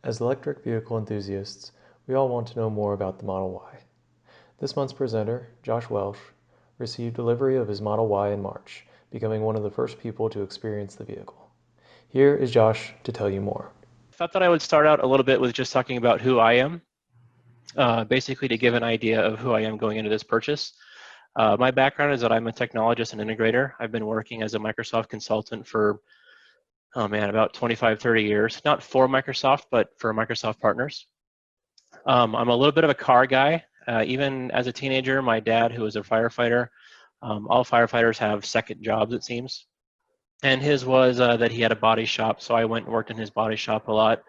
As electric vehicle enthusiasts, we all want to know more about the Model Y. This month's presenter, Josh Welsh, received delivery of his Model Y in March, becoming one of the first people to experience the vehicle. Here is Josh to tell you more. I thought that I would start out a little bit with just talking about who I am, basically to give an idea of who I am going into this purchase. My background is that I'm a technologist and integrator. I've been working as a Microsoft consultant for, about 25, 30 years. Not for Microsoft, but for Microsoft partners. I'm a little bit of a car guy. Even as a teenager, my dad, who was a firefighter, all firefighters have second jobs, it seems. And his was that he had a body shop, so I went and worked in his body shop a lot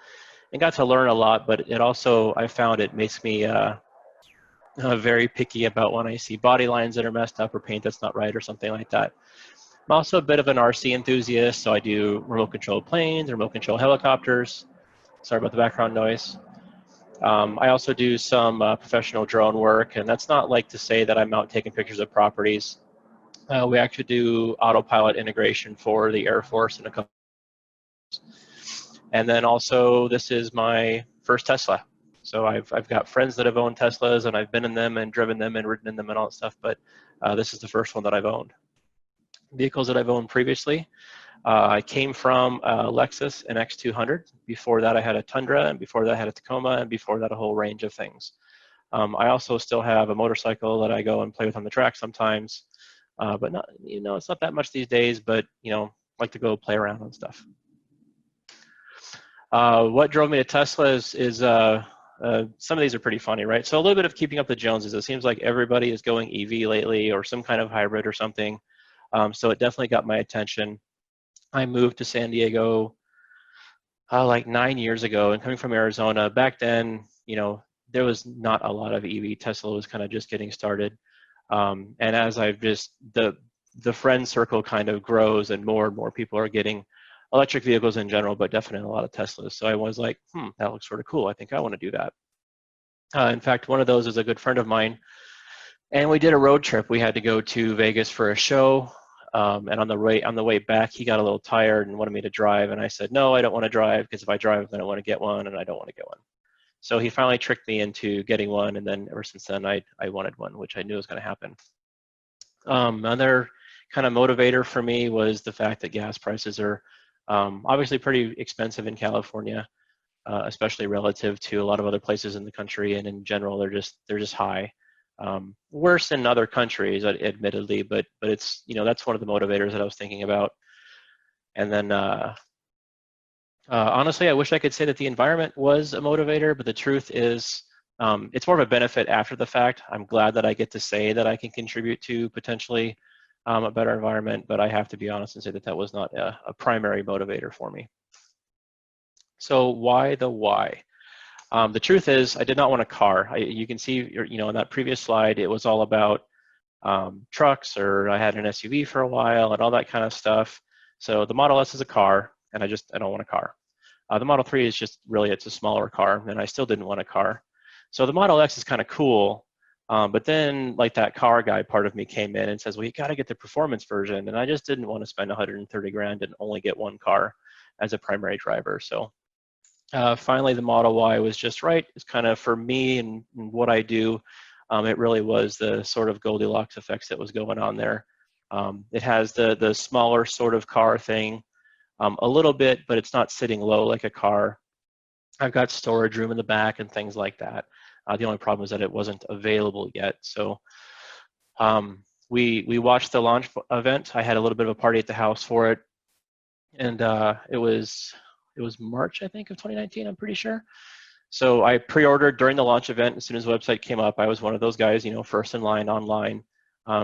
and got to learn a lot, but it also, I found it makes me very picky about when I see body lines that are messed up or paint that's not right or something like that. I'm also a bit of an RC enthusiast, so I do remote control planes, remote control helicopters. Sorry about the background noise. I also do some professional drone work, and that's not like to say that I'm out taking pictures of properties. We actually do autopilot integration for the Air Force and a couple. And then also, this is my first Tesla. So I've got friends that have owned Teslas, and I've been in them and driven them and ridden in them and all that stuff, but this is the first one that I've owned. Vehicles that I've owned previously, I came from a Lexus NX200. Before that, I had a Tundra, and before that, I had a Tacoma, and before that, a whole range of things. I also still have a motorcycle that I go and play with on the track sometimes, but not, it's not that much these days, but, like to go play around and stuff. What drove me to Tesla is some of these are pretty funny, right? So a little bit of keeping up the Joneses. It seems like everybody is going EV lately or some kind of hybrid or something. So it definitely got my attention. I moved to San Diego like 9 years ago, and coming from Arizona, back then, there was not a lot of EV. Tesla was kind of just getting started. And as I've just, the friend circle kind of grows and more people are getting electric vehicles in general, but definitely a lot of Teslas. So I was like, that looks sort of cool. I think I want to do that. In fact, one of those is a good friend of mine, and we did a road trip. We had to go to Vegas for a show, and on the way back, he got a little tired and wanted me to drive, and I said, no, I don't want to drive, because if I drive, then I want to get one, and I don't want to get one. So he finally tricked me into getting one, and then ever since then, I wanted one, which I knew was going to happen. Another kind of motivator for me was the fact that gas prices are obviously pretty expensive in California, especially relative to a lot of other places in the country, and in general, they're just high. Worse in other countries, admittedly, but it's, that's one of the motivators that I was thinking about. And then honestly, I wish I could say that the environment was a motivator, but the truth is it's more of a benefit after the fact. I'm glad that I get to say that I can contribute to potentially a better environment, but I have to be honest and say that that was not a primary motivator for me. So why the why? The truth is, I did not want a car. You can see, in that previous slide, it was all about trucks, or I had an SUV for a while and all that kind of stuff. So the Model S is a car, and I don't want a car. The Model 3 is just really, it's a smaller car, and I still didn't want a car. So the Model X is kind of cool, but then like that car guy part of me came in and says, well, you got to get the performance version, and I just didn't want to spend 130 grand and only get one car as a primary driver. So finally, the Model Y was just right. It's kind of, for me and what I do, it really was the sort of Goldilocks effects that was going on there. It has the smaller sort of car thing a little bit, but it's not sitting low like a car. I've got storage room in the back and things like that. The only problem is that it wasn't available yet. So we watched the launch event. I had a little bit of a party at the house for it, and it was March, I think, of 2019, I'm pretty sure. So I pre-ordered during the launch event. As soon as the website came up, I was one of those guys, first in line online.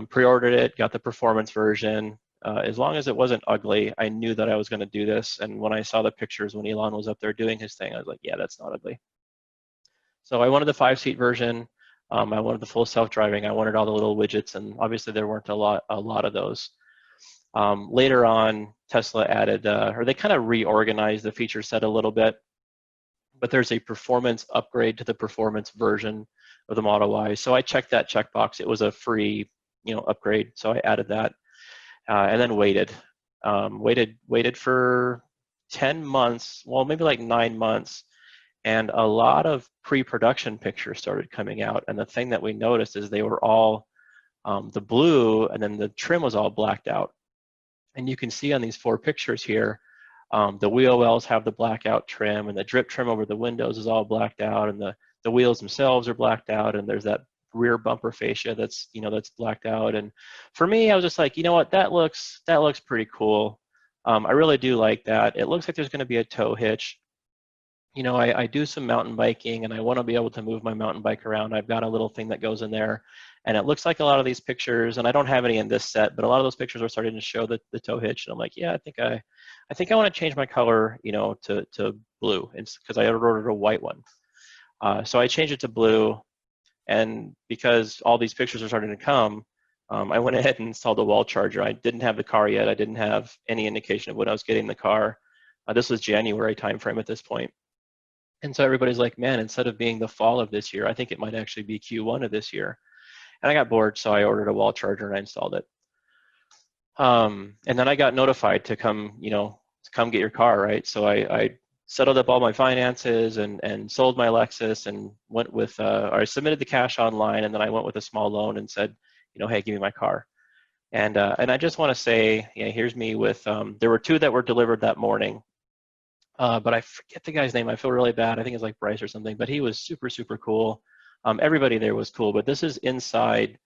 Pre-ordered it, got the performance version. As long as it wasn't ugly, I knew that I was going to do this. And when I saw the pictures when Elon was up there doing his thing, I was like, yeah, that's not ugly. So I wanted the 5-seat version. I wanted the full self-driving. I wanted all the little widgets, and obviously there weren't a lot of those. Later on, Tesla added, or they kind of reorganized the feature set a little bit, but there's a performance upgrade to the performance version of the Model Y. So I checked that checkbox. It was a free, upgrade. So I added that, and then waited for 10 months, well, maybe like 9 months. And a lot of pre-production pictures started coming out. And the thing that we noticed is they were all the blue, and then the trim was all blacked out. And you can see on these 4 pictures here, the wheel wells have the blackout trim, and the drip trim over the windows is all blacked out, and the wheels themselves are blacked out, and there's that rear bumper fascia that's that's blacked out. And for me, I was just like, you know what, that looks pretty cool. I really do like that. It looks like there's going to be a tow hitch. I do some mountain biking, and I want to be able to move my mountain bike around. I've got a little thing that goes in there, and it looks like a lot of these pictures, and I don't have any in this set, but a lot of those pictures are starting to show the tow hitch, and I'm like, yeah, I think I want to change my color, to blue, because I had ordered a white one. So I changed it to blue, and because all these pictures are starting to come, I went ahead and installed a wall charger. I didn't have the car yet. I didn't have any indication of when I was getting the car. This was January timeframe at this point. And so everybody's like, man, instead of being the fall of this year, I think it might actually be Q1 of this year. And I got bored, so I ordered a wall charger and I installed it. And then I got notified to come, come get your car, right? So I settled up all my finances and sold my Lexus and went with, or I submitted the cash online, and then I went with a small loan and said, hey, give me my car. And I just want to say, here's me with, there were 2 that were delivered that morning. But I forget the guy's name. I feel really bad. I think it's like Bryce or something, but he was super, super cool. Everybody there was cool, but this is inside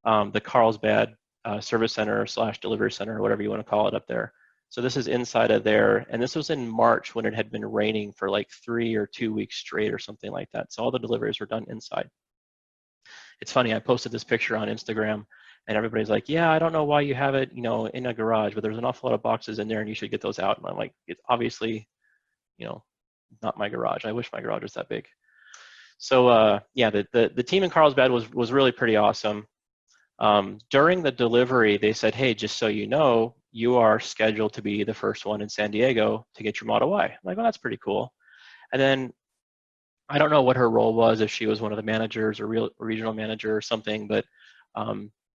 the Carlsbad service center / delivery center, or whatever you want to call it up there. So this is inside of there, and this was in March when it had been raining for like 3 or 2 weeks straight or something like that. So all the deliveries were done inside. It's funny, I posted this picture on Instagram, and everybody's like, yeah, I don't know why you have it, in a garage, but there's an awful lot of boxes in there, and you should get those out. And I'm like, it's obviously not my garage. I wish my garage was that big. So yeah, the team in Carlsbad was really pretty awesome. During the delivery, they said, hey, just so you know, you are scheduled to be the first one in San Diego to get your Model Y. I'm like, oh, that's pretty cool. And then I don't know what her role was, if she was one of the managers or regional manager or something, but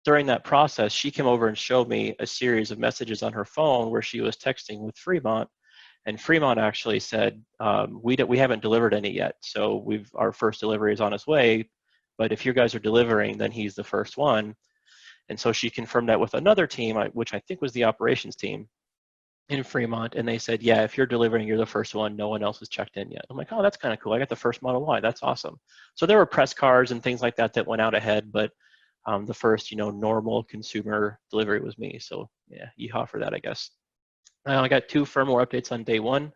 during that process, she came over and showed me a series of messages on her phone where she was texting with Fremont. And Fremont actually said, we haven't delivered any yet, so our first delivery is on its way, but if you guys are delivering, then he's the first one. And so she confirmed that with another team, which I think was the operations team in Fremont, and they said, yeah, if you're delivering, you're the first one. No one else has checked in yet. I'm like, oh, that's kind of cool. I got the first Model Y. That's awesome. So there were press cars and things like that went out ahead, but the first, normal consumer delivery was me. So yeah, yeehaw for that, I guess. I got 2 firmware updates on day 1.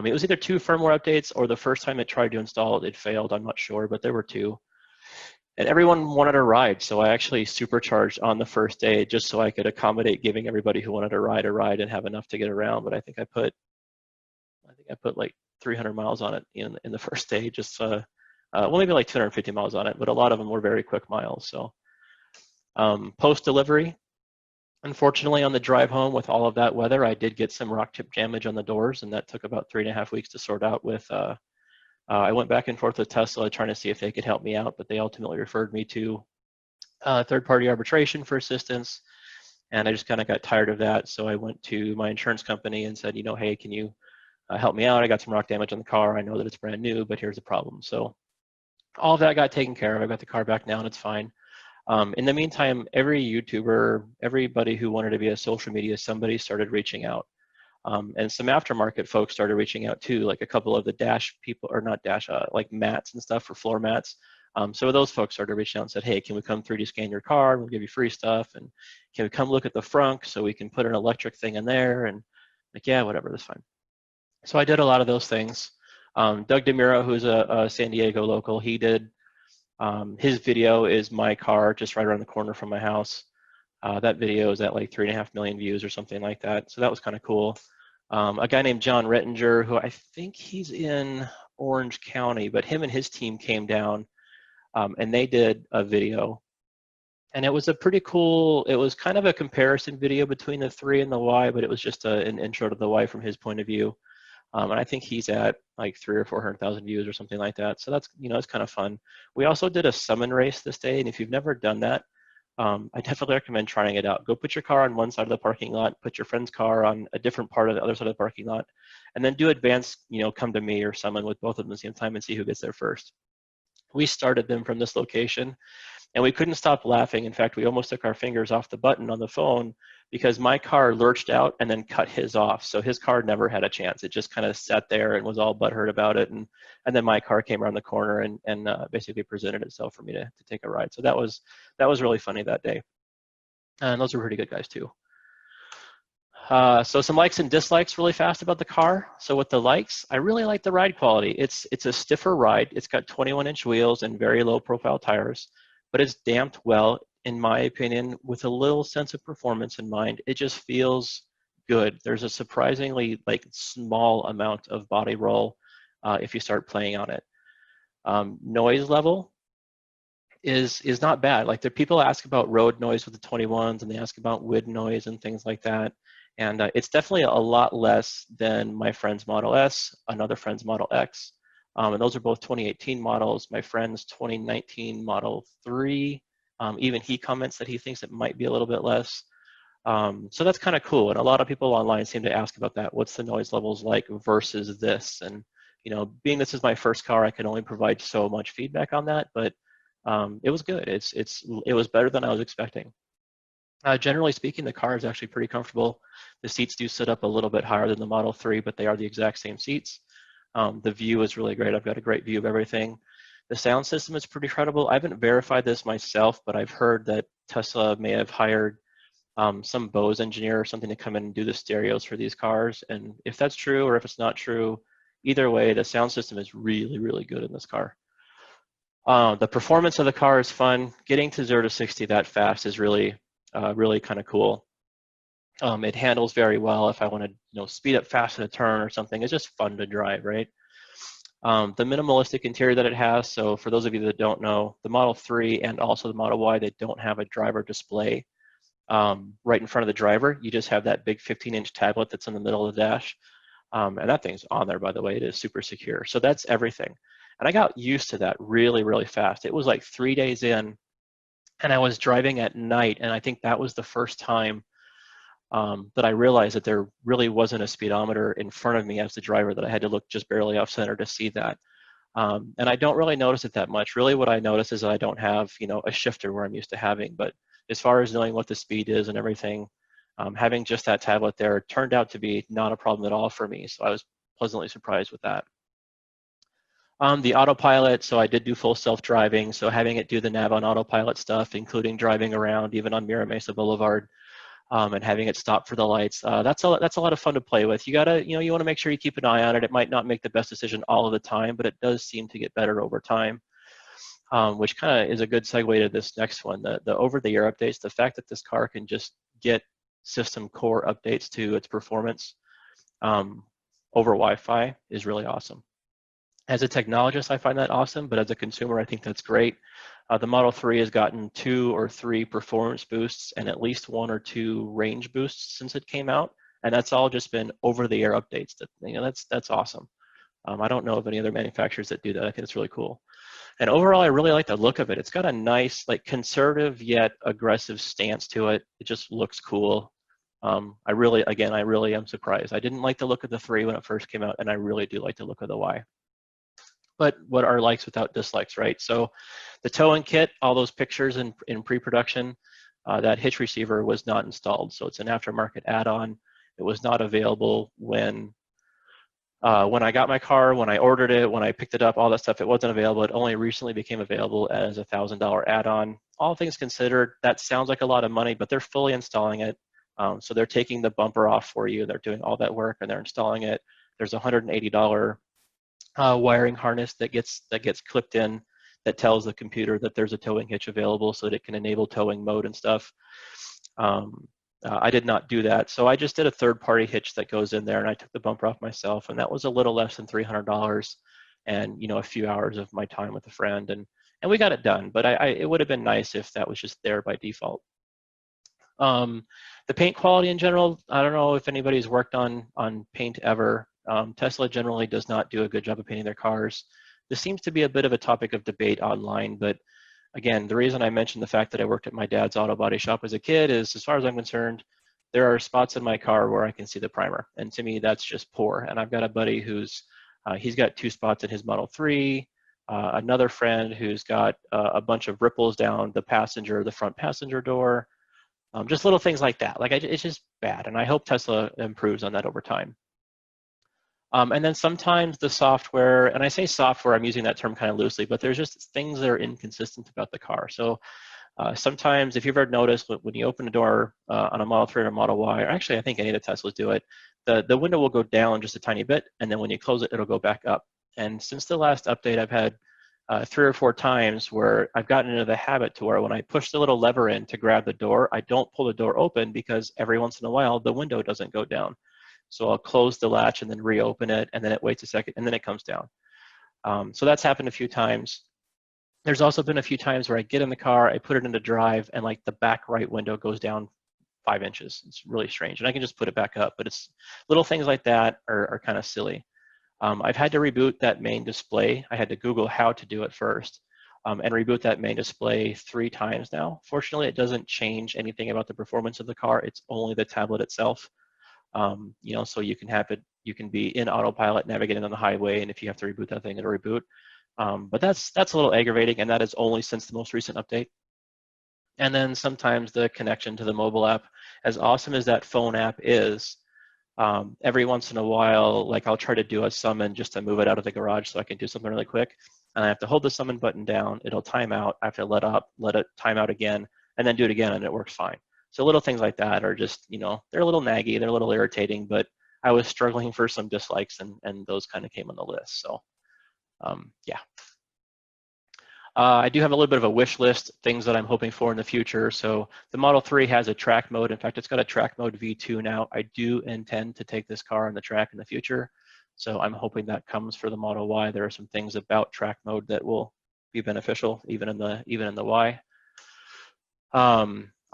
It was either 2 firmware updates or the first time it tried to install it, it failed. I'm not sure, but there were 2. And everyone wanted a ride, so I actually supercharged on the first day just so I could accommodate giving everybody who wanted a ride and have enough to get around. But I think I put like 300 miles on it in the first day, just well, maybe like 250 miles on it, but a lot of them were very quick miles. So post delivery, unfortunately, on the drive home with all of that weather, I did get some rock chip damage on the doors, and that took about 3.5 weeks to sort out with. I went back and forth with Tesla trying to see if they could help me out, but they ultimately referred me to third-party arbitration for assistance, and I just kind of got tired of that. So I went to my insurance company and said, hey, can you help me out? I got some rock damage on the car. I know that it's brand new, but here's the problem. So all of that got taken care of. I got the car back now, and it's fine. In the meantime, every YouTuber, everybody who wanted to be a social media, somebody started reaching out. And some aftermarket folks started reaching out too, like a couple of the Dash people, or not Dash, like mats and stuff for floor mats. So those folks started reaching out and said, hey, can we come 3D scan your car? We'll give you free stuff. And can we come look at the frunk so we can put an electric thing in there? And like, yeah, whatever, that's fine. So I did a lot of those things. Doug DeMuro, who's a San Diego local, he did, his video is my car just right around the corner from my house. That video is at like 3.5 million views or something like that. So that was kind of cool. A guy named John Rettinger, who I think he's in Orange County, but him and his team came down and they did a video. And it was a pretty cool, it was kind of a comparison video between the 3 and the Y, but it was just an intro to the Y from his point of view. And I think he's at like 300,000 or 400,000 views or something like that. So that's, it's kind of fun. We also did a summon race this day. And if you've never done that, I definitely recommend trying it out. Go put your car on one side of the parking lot, put your friend's car on a different part of the other side of the parking lot, and then do advanced, come to me or someone with both of them at the same time and see who gets there first. We started them from this location, and we couldn't stop laughing. In fact, we almost took our fingers off the button on the phone because my car lurched out and then cut his off. So his car never had a chance. It just kind of sat there and was all butthurt about it. And then my car came around the corner and basically presented itself for me to take a ride. So that was really funny that day. And those were pretty good guys too. So some likes and dislikes really fast about the car. So with the likes, I really like the ride quality. It's a stiffer ride. It's got 21-inch wheels and very low profile tires, but it's damped well, in my opinion, with a little sense of performance in mind. It just feels good. There's a surprisingly small amount of body roll if you start playing on it. Noise level is not bad. Like people ask about road noise with the 21s, and they ask about wind noise and things like that. And it's definitely a lot less than my friend's Model S, another friend's Model X. And those are both 2018 models. My friend's 2019 Model 3, even he comments that he thinks it might be a little bit less. So that's kind of cool. And a lot of people online seem to ask about that. What's the noise levels like versus this? And, being this is my first car, I can only provide so much feedback on that, but it was good. It was better than I was expecting. Generally speaking, the car is actually pretty comfortable. The seats do sit up a little bit higher than the Model 3, but they are the exact same seats. The view is really great. I've got a great view of everything. The sound system is pretty credible. I haven't verified this myself, but I've heard that Tesla may have hired some Bose engineer or something to come in and do the stereos for these cars. And if that's true or if it's not true, either way, the sound system is really, really good in this car. The performance of the car is fun. Getting to 0 to 60 that fast is really kind of cool. It handles very well if I want to speed up fast in a turn or something. It's just fun to drive, right? The minimalistic interior that it has, so for those of you that don't know, the Model 3 and also the Model Y, they don't have a driver display right in front of the driver. You just have that big 15-inch tablet that's in the middle of the dash. And that thing's on there, by the way. It is super secure. So that's everything. And I got used to that really, really fast. It was like 3 days in, and I was driving at night, and I think that was the first time that I realized that there really wasn't a speedometer in front of me as the driver, that I had to look just barely off center to see that. And I don't really notice it that much. Really what I notice is that I don't have, a shifter where I'm used to having. But as far as knowing what the speed is and everything, having just that tablet there turned out to be not a problem at all for me. So I was pleasantly surprised with that. The autopilot, so I did do full self-driving, so having it do the nav on autopilot stuff, including driving around even on Mira Mesa Boulevard, and having it stop for the lights, that's a lot of fun to play with. You gotta, you want to make sure you keep an eye on it. It might not make the best decision all of the time, but it does seem to get better over time, which kind of is a good segue to this next one, the over-the-air updates. The fact that this car can just get system core updates to its performance over Wi-Fi is really awesome. As a technologist, I find that awesome, but as a consumer, I think that's great. The Model 3 has gotten 2 or 3 performance boosts and at least 1 or 2 range boosts since it came out, and that's all just been over-the-air updates. That's awesome. I don't know of any other manufacturers that do that. I think it's really cool. And overall, I really like the look of it. It's got a nice, conservative yet aggressive stance to it. It just looks cool. I really am surprised. I didn't like the look of the 3 when it first came out, and I really do like the look of the Y. But what are likes without dislikes, right? So the towing kit, all those pictures in pre-production, that hitch receiver was not installed. So it's an aftermarket add-on. It was not available when I got my car, when I ordered it, when I picked it up, all that stuff. It wasn't available. It only recently became available as a $1,000 add-on. All things considered, that sounds like a lot of money, but they're fully installing it. So they're taking the bumper off for you. They're doing all that work and they're installing it. There's a $180 wiring harness that gets clipped in that tells the computer that there's a towing hitch available so that it can enable towing mode and stuff. I did not do that, so I just did a third-party hitch that goes in there, and I took the bumper off myself, and that was a little less than $300, and a few hours of my time with a friend, and we got it done. But it would have been nice if that was just there by default. The paint quality in general, I don't know if anybody's worked on paint ever. Tesla generally does not do a good job of painting their cars. This seems to be a bit of a topic of debate online, but again, the reason I mentioned the fact that I worked at my dad's auto body shop as a kid is, as far as I'm concerned, there are spots in my car where I can see the primer. And to me, that's just poor. And I've got a buddy who's, he's got 2 spots in his Model 3, another friend who's got a bunch of ripples down the front passenger door, just little things like that. Like, it's just bad. And I hope Tesla improves on that over time. And then sometimes the software, and I say software, I'm using that term kind of loosely, but there's just things that are inconsistent about the car. So sometimes, if you've ever noticed, when you open a door on a Model 3 or a Model Y, or actually I think any of the Teslas do it, the window will go down just a tiny bit, and then when you close it, it'll go back up. And since the last update, I've had 3 or 4 times where I've gotten into the habit to where when I push the little lever in to grab the door, I don't pull the door open because every once in a while, the window doesn't go down. So I'll close the latch and then reopen it, and then it waits a second, and then it comes down. So that's happened a few times. There's also been a few times where I get in the car, I put it into drive, and like the back right window goes down 5 inches. It's really strange, and I can just put it back up, but it's little things like that are kind of silly. I've had to reboot that main display. I had to Google how to do it first, and reboot that main display 3 times now. Fortunately, it doesn't change anything about the performance of the car. It's only the tablet itself. You know, so you can have it, you can be in autopilot, navigating on the highway, and if you have to reboot that thing, it'll reboot. But that's a little aggravating, and that is only since the most recent update. And then sometimes the connection to the mobile app, as awesome as that phone app is, every once in a while, like I'll try to do a summon just to move it out of the garage so I can do something really quick, and I have to hold the summon button down, it'll time out, I have to let it time out again, and then do it again, and it works fine. So little things like that are just, you know, they're a little naggy, they're a little irritating, but I was struggling for some dislikes, and those kind of came on the list. So yeah. I do have a little bit of a wish list, things that I'm hoping for in the future. So the Model 3 has a track mode. In fact, it's got a track mode V2 now. I do intend to take this car on the track in the future. So I'm hoping that comes for the Model Y. There are some things about track mode that will be beneficial, even in the Y.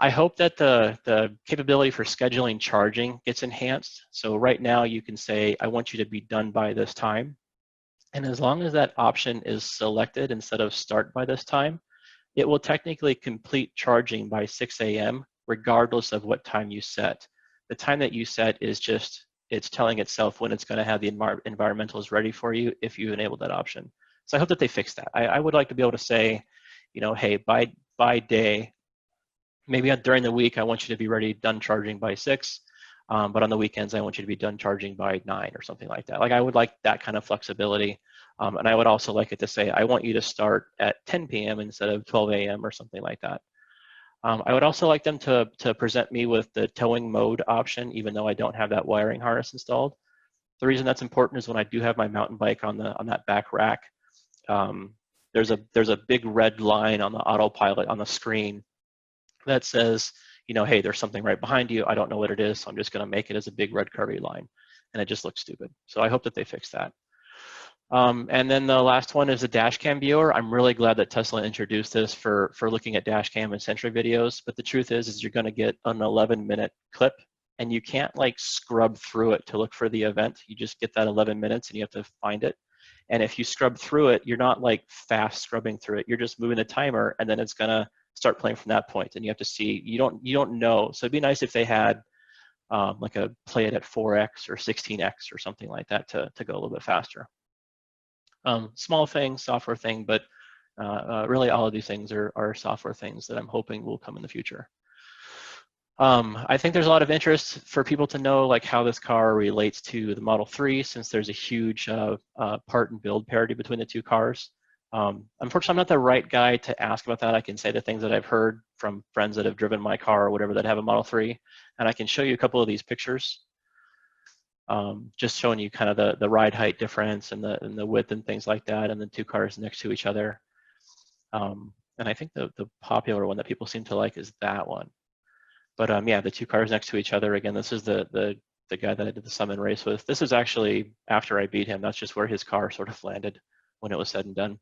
I hope that the capability for scheduling charging gets enhanced. So right now you can say, I want you to be done by this time. And as long as that option is selected instead of start by this time, it will technically complete charging by 6 a.m. regardless of what time you set. The time that you set is just, it's telling itself when it's going to have the environmentals ready for you if you enable that option. So I hope that they fix that. I would like to be able to say, you know, hey, by day, maybe during the week, I want you to be ready, done charging by 6. But on the weekends, I want you to be done charging by 9 or something like that. Like, I would like that kind of flexibility. And I would also like it to say, I want you to start at 10 p.m. instead of 12 a.m. or something like that. I would also like them to present me with the towing mode option, even though I don't have that wiring harness installed. The reason that's important is when I do have my mountain bike on that back rack, there's a big red line on the autopilot on the screen that says, you know, hey, there's something right behind you. I don't know what it is, so I'm just going to make it as a big red curvy line, and it just looks stupid. So I hope that they fix that. And then the last one is a dash cam viewer. I'm really glad that Tesla introduced this for looking at dash cam and Sentry videos, but the truth is you're going to get an 11-minute clip, and you can't like scrub through it to look for the event. You just get that 11 minutes, and you have to find it. And if you scrub through it, you're not like fast scrubbing through it. You're just moving the timer, and then it's going to start playing from that point, and you have to see, you don't know. So it'd be nice if they had like a play it at 4x or 16x or something like that to go a little bit faster. Small thing, software thing, but really all of these things are software things that I'm hoping will come in the future. I think there's a lot of interest for people to know like how this car relates to the Model 3, since there's a huge part and build parity between the 2 cars. Unfortunately, I'm not the right guy to ask about that. I can say the things that I've heard from friends that have driven my car or whatever that have a Model 3, and I can show you a couple of these pictures, just showing you kind of the ride height difference and the width and things like that, and the 2 cars next to each other. And I think the popular one that people seem to like is that one. But yeah, the 2 cars next to each other. Again, this is the guy that I did the summon race with. This is actually after I beat him. That's just where his car sort of landed when it was said and done.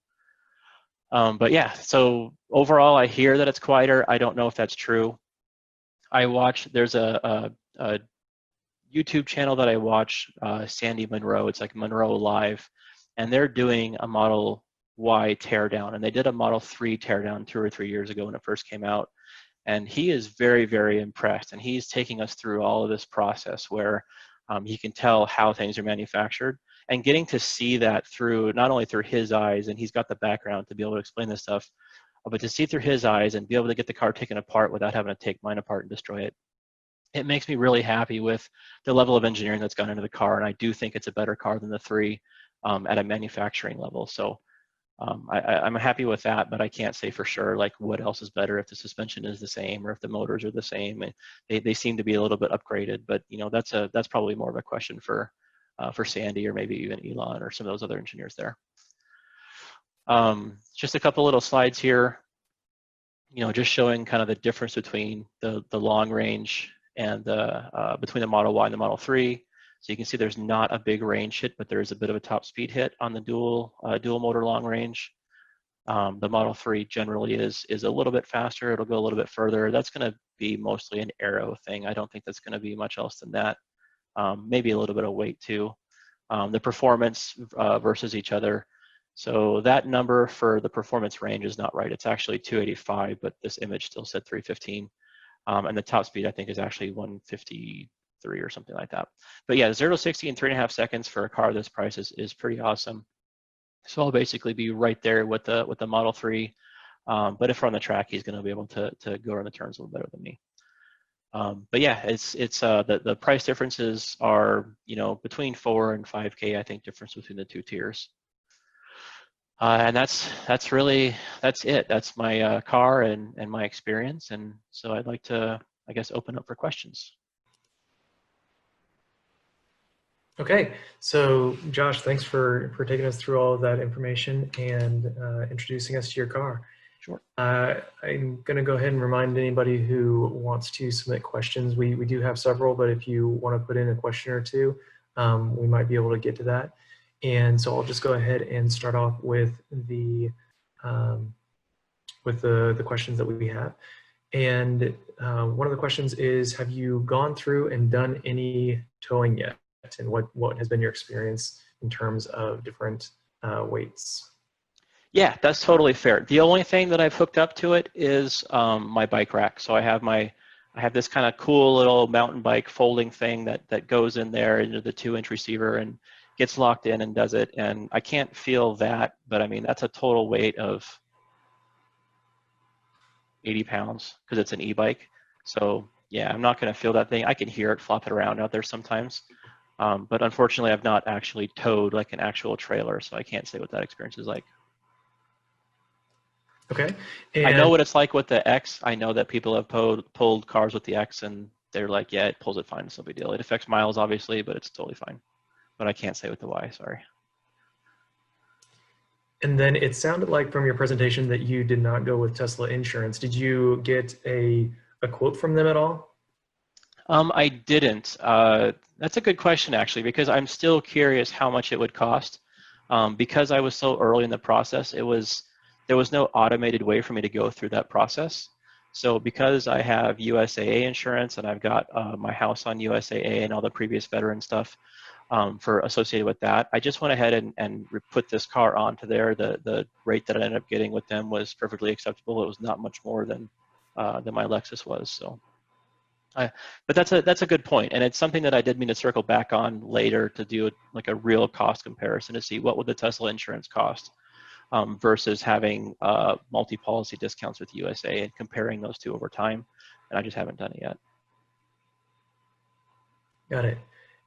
But yeah, so overall, I hear that it's quieter. I don't know if that's true. There's a YouTube channel that I watch, Sandy Monroe. It's like Monroe Live, and they're doing a Model Y teardown, and they did a Model 3 teardown 2 or 3 years ago when it first came out. And he is very, very impressed, and he's taking us through all of this process where he can tell how things are manufactured, and getting to see that through, not only through his eyes, and he's got the background to be able to explain this stuff, but to see through his eyes and be able to get the car taken apart without having to take mine apart and destroy it. It makes me really happy with the level of engineering that's gone into the car, and I do think it's a better car than the 3 at a manufacturing level. So I'm happy with that, but I can't say for sure like what else is better, if the suspension is the same or if the motors are the same. And they seem to be a little bit upgraded, but you know, that's probably more of a question for Sandy, or maybe even Elon or some of those other engineers there. Just a couple little slides here, you know, just showing kind of the difference between the long range and between the Model Y and the Model 3. So you can see there's not a big range hit, but there is a bit of a top speed hit on the dual motor long range. The Model 3 generally is a little bit faster. It'll go a little bit further. That's going to be mostly an aero thing. I don't think that's going to be much else than that. Maybe a little bit of weight too. The performance versus each other. So that number for the performance range is not right. It's actually 285, but this image still said 315. And the top speed, I think, is actually 153 or something like that. But yeah, 0 to 60 in 3.5 seconds for a car this price is pretty awesome. So I'll basically be right there with the Model 3. But if we're on the track, he's going to be able to go around the turns a little better than me. But yeah, it's the price differences are, you know, between 4 and 5K, I think, difference between the 2 tiers. And that's it. That's my car and my experience. And so I'd like to, I guess, open up for questions. Okay, so Josh, thanks for taking us through all of that information and introducing us to your car. Sure. I'm going to go ahead and remind anybody who wants to submit questions. We do have several, but if you want to put in a question or two, we might be able to get to that. And so I'll just go ahead and start off with the questions that we have. And one of the questions is, have you gone through and done any towing yet? And what has been your experience in terms of different weights? Yeah, that's totally fair. The only thing that I've hooked up to it is my bike rack. So I have this kind of cool little mountain bike folding thing that goes in there into the 2-inch receiver and gets locked in and does it. And I can't feel that, but I mean, that's a total weight of 80 pounds because it's an e-bike. So yeah, I'm not going to feel that thing. I can hear it flopping around out there sometimes. But unfortunately, I've not actually towed like an actual trailer, so I can't say what that experience is like. Okay. And I know what it's like with the X. I know that people have pulled cars with the X, and they're like, yeah, it pulls it fine. It's no big deal. It affects miles, obviously, but it's totally fine. But I can't say with the Y, sorry. And then it sounded like from your presentation that you did not go with Tesla Insurance. Did you get a quote from them at all? I didn't. That's a good question, actually, because I'm still curious how much it would cost. Because I was so early in the process, there was no automated way for me to go through that process. So because I have USAA insurance and I've got my house on USAA and all the previous veteran stuff for associated with that, I just went ahead and put this car onto there. The rate that I ended up getting with them was perfectly acceptable. It was not much more than my Lexus was. So. But that's a good point, and it's something that I did mean to circle back on later to do like a real cost comparison to see what would the Tesla insurance cost versus having multi-policy discounts with USA and comparing those two over time, and I just haven't done it yet. Got it.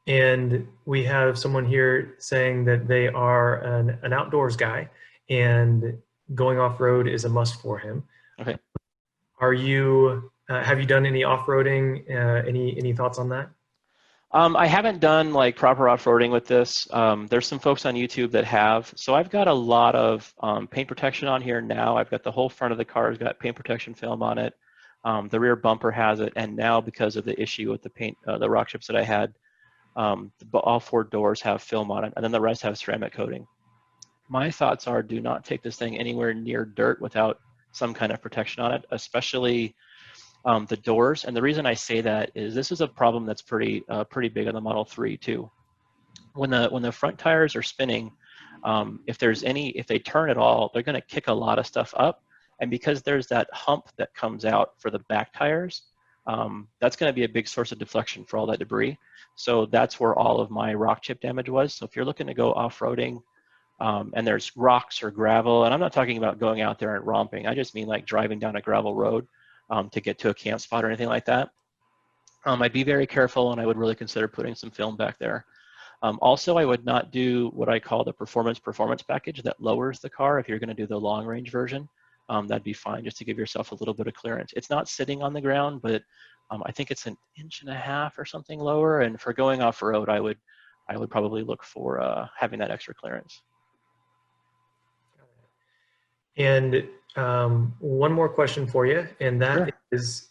And we have someone here saying that they are an outdoors guy and going off-road is a must for him. Okay. Are you have you done any off-roading? Any thoughts on that? I haven't done like proper off-roading with this. There's some folks on YouTube that have. So I've got a lot of paint protection on here now. I've got the whole front of the car has got paint protection film on it. The rear bumper has it. And now because of the issue with the paint, the rock chips that I had, all 4 doors have film on it. And then the rest have ceramic coating. My thoughts are do not take this thing anywhere near dirt without some kind of protection on it, especially the doors. And the reason I say that is this is a problem that's pretty big on the Model 3 too. When the front tires are spinning, If they turn at all, they're going to kick a lot of stuff up. And because there's that hump that comes out for the back tires, that's going to be a big source of deflection for all that debris. So that's where all of my rock chip damage was. So if you're looking to go off-roading and there's rocks or gravel, and I'm not talking about going out there and romping, I just mean like driving down a gravel road to get to a camp spot or anything like that. I'd be very careful, and I would really consider putting some film back there. Also, I would not do what I call the performance package that lowers the car. If you're going to do the long range version, that'd be fine, just to give yourself a little bit of clearance. It's not sitting on the ground, but I think it's 1.5 inches or something lower. And for going off road, I would probably look for having that extra clearance. And one more question for you, and that is,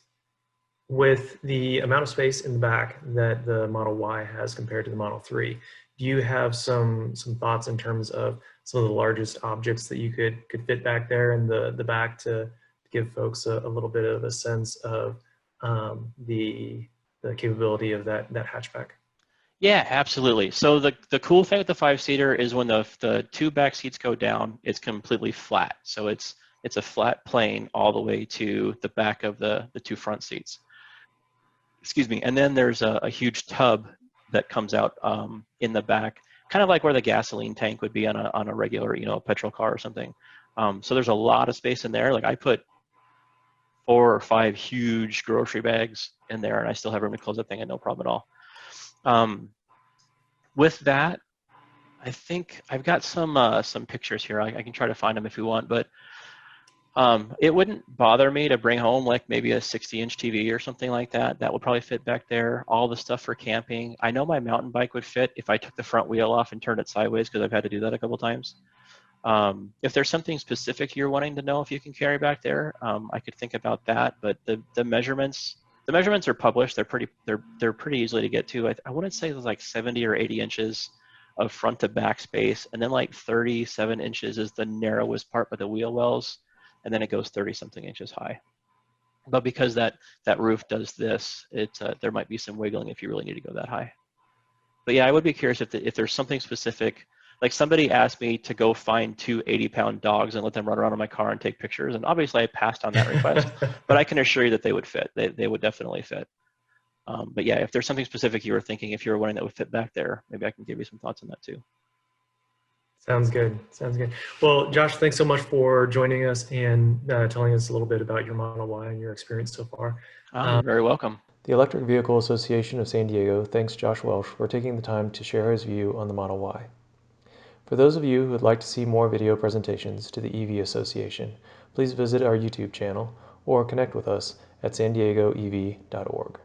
with the amount of space in the back that the Model Y has compared to the Model 3, do you have some thoughts in terms of some of the largest objects that you could fit back there in the back to give folks a little bit of a sense of the capability of that hatchback? Yeah, absolutely. So the cool thing with the 5-seater is when the 2 back seats go down, it's completely flat. So it's a flat plane all the way to the back of the 2 front seats. Excuse me. And then there's a huge tub that comes out in the back, kind of like where the gasoline tank would be on a regular, petrol car or something. So there's a lot of space in there. Like I put 4 or 5 huge grocery bags in there, and I still have room to close that thing and no problem at all. With that, I think I've got some pictures here. I can try to find them if you want, but it wouldn't bother me to bring home like maybe a 60-inch TV or something like that. That would probably fit back there. All the stuff for camping. I know my mountain bike would fit if I took the front wheel off and turned it sideways, because I've had to do that a couple times. If there's something specific you're wanting to know if you can carry back there, I could think about that. But the measurements are published. They're pretty easily to get to. I wouldn't say there's like 70 or 80 inches of front to back space, and then like 37 inches is the narrowest part by the wheel wells, and then it goes 30-something inches high. But because that roof does this, there might be some wiggling if you really need to go that high. But yeah, I would be curious if there's something specific. Like somebody asked me to go find 2 80-pound dogs and let them run around in my car and take pictures, and obviously I passed on that request, but I can assure you that they would fit. They would definitely fit. But yeah, if there's something specific you were thinking, if you were wanting that would fit back there, maybe I can give you some thoughts on that too. Sounds good. Sounds good. Well, Josh, thanks so much for joining us and telling us a little bit about your Model Y and your experience so far. You're very welcome. The Electric Vehicle Association of San Diego thanks Josh Welsh for taking the time to share his view on the Model Y. For those of you who would like to see more video presentations to the EV Association, please visit our YouTube channel or connect with us at sandiegoev.org.